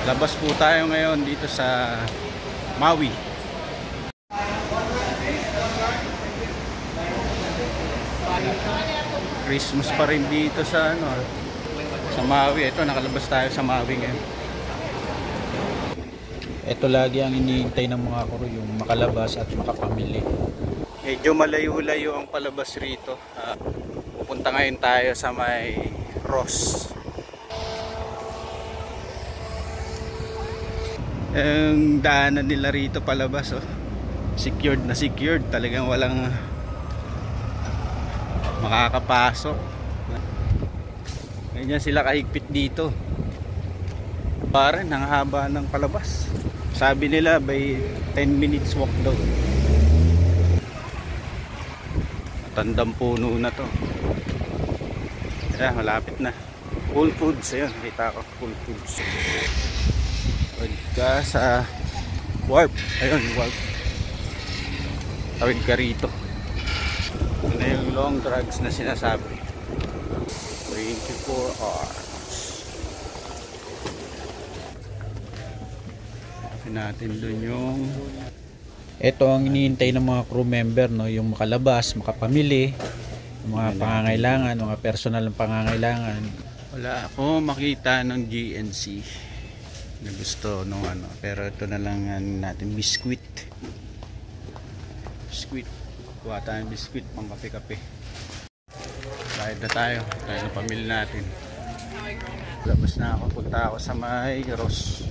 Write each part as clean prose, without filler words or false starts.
Labas po tayo ngayon dito sa Maui. Christmas pa rin dito sa sa Maui. Ito, nakalabas tayo sa Maui ngayon. Ito lagi ang iniintay ng mga crew, yung makalabas at makapamili. Medyo malayo-layo ang palabas rito. Pupunta ngayon tayo sa may Ross. Ang daanan nila rito palabas, secured na secured, talagang walang makakapasok. Ganyan sila kahigpit dito. Parang ang haba ng palabas. Sabi nila by 10 minutes walk daw. Matandang puno na to. Kaya malapit na. Whole Foods, ayun, kita ko, Whole Foods. Ka sa warp, ayun, warp. Tawid ka rito. Ito na yung long drugs na sinasabi. 24 hours. Kapin natin dun yung ito ang iniintay ng mga crew member, no? Yung makalabas, makapamili, yung mga pangangailangan, mga personal ng pangangailangan. Wala ako makita ng GNC na gusto nung pero ito na lang natin, biskwit. Kuha tayong biskwit pang kape-kape. Bayad na tayo na pamili natin. Labas na ako, punta ako sa may Ross.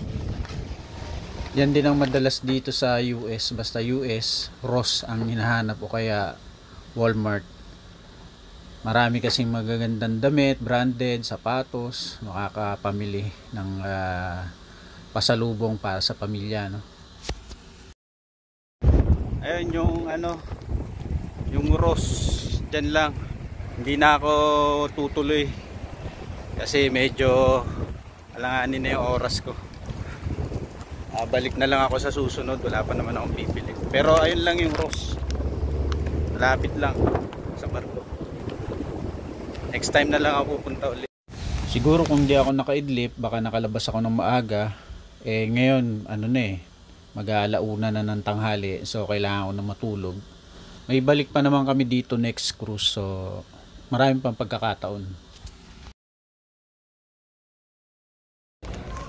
Yan din ang madalas dito sa US, basta US, Ross ang hinahanap o kaya Walmart. Marami kasing magagandang damit, branded, sapatos, makakapamili ng pasalubong para sa pamilya, no? Ayun yung yung Ross, dyan lang. Hindi na ako tutuloy kasi medyo alanganin na yung oras ko. Balik na lang ako sa susunod, wala pa naman akong pipili. Pero ayun lang yung Ross, malapit lang sa barko. Next time na lang ako pupunta ulit. Siguro kung di ako nakaidlip, baka nakalabas ako ng maaga. Ngayon mag-aalauna na ng tanghali, so kailangan ko na matulog. May balik pa naman kami dito next cruise, so maraming pang pagkakataon.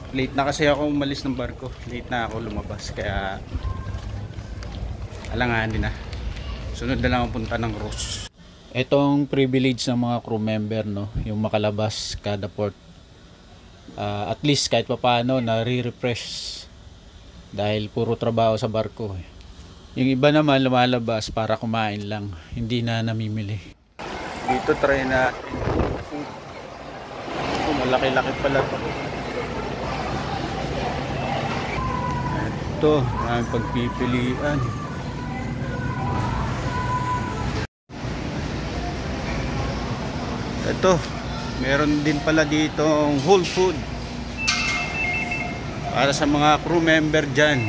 Late na kasi ako umalis ng barko, late na ako lumabas, kaya alanganin na. Sunod na lang ang punta ng cruise. Itong privilege ng mga crew member, no, yung makalabas kada port. At least kahit papaano na-refresh dahil puro trabaho sa barko. Yung iba naman lumalabas para kumain lang, hindi na namimili. Dito try natin. Malaki-laki pala to. Ito, ang pagpipilian. Ito, meron din pala dito Whole Food para sa mga crew member dyan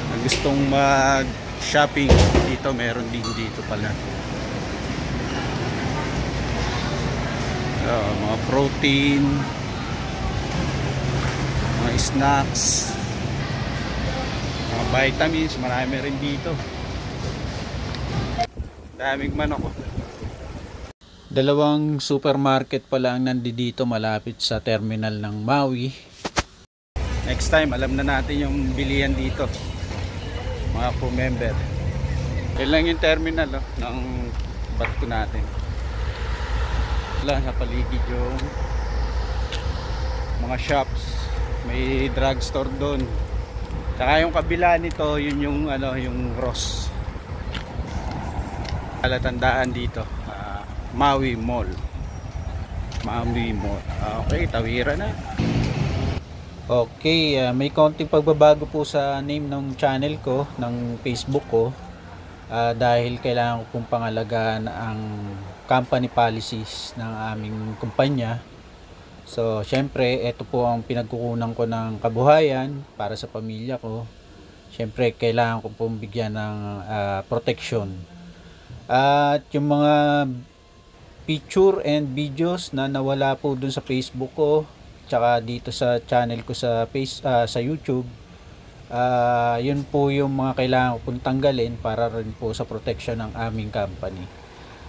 na gustong mag shopping. Dito meron din dito pala mga protein, mga snacks, mga vitamins, marami rin dito. Daming manok. Dalawang supermarket pala ang nandito malapit sa terminal ng Maui. Next time alam na natin yung bilihan dito, mga crew member. Yan lang yung terminal ng barko natin. Wala sa paligid yung mga shops, may drugstore doon. Saka yung kabila nito, yun yung yung Ross. Palatandaan dito, Maui Mall. Maui Mall. Okay, tawira na. Okay, may konting pagbabago po sa name ng channel ko, ng Facebook ko, dahil kailangan ko pong pangalagaan ang company policies ng aming kumpanya. So, syempre, ito po ang pinagkukunan ko ng kabuhayan para sa pamilya ko. Syempre, kailangan ko pong bigyan ng protection. At yung mga picture and videos na nawala po dun sa Facebook ko, tsaka dito sa channel ko sa sa YouTube. Yun po yung mga kailangan ko pong tanggalin para rin po sa protection ng aming company.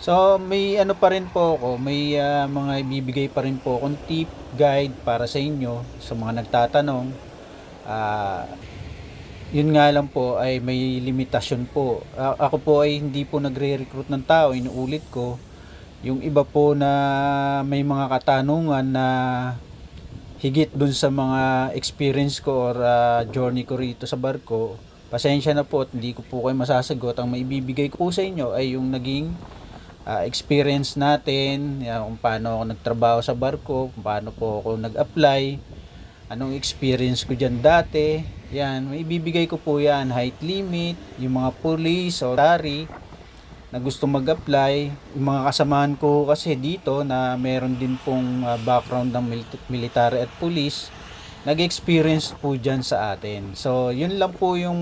So may ano pa rin po ako, may mga ibibigay pa rin po akong tip, guide para sa inyo, sa mga nagtatanong. Yun nga lang po ay may limitasyon po. Ako po ay hindi po nagre-recruit ng tao, inuulit ko. Yung iba po na may mga katanungan na higit dun sa mga experience ko or journey ko rito sa barko, pasensya na po at hindi ko po kayo masasagot. Ang maibibigay ko po sa inyo ay yung naging experience natin, kung paano ako nagtrabaho sa barko, kung paano po ako nag-apply, anong experience ko dyan dati. Yan, maibibigay ko po yan, height limit, yung mga police o tari na gusto mag-apply, yung mga kasamahan ko kasi dito na meron din pong background ng military at police, nag-experience po dyan sa atin. So yun lang po yung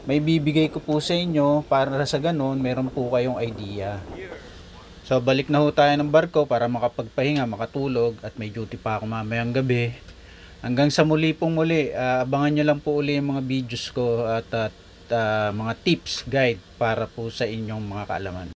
may bibigay ko po sa inyo para sa ganun meron po kayong idea. So balik na ho tayo ng barko para makapagpahinga, makatulog, at may duty pa ako mamayang gabi. Hanggang sa muli pong muli, abangan nyo lang po uli yung mga videos ko at mga tips, guide para po sa inyong mga kaalaman.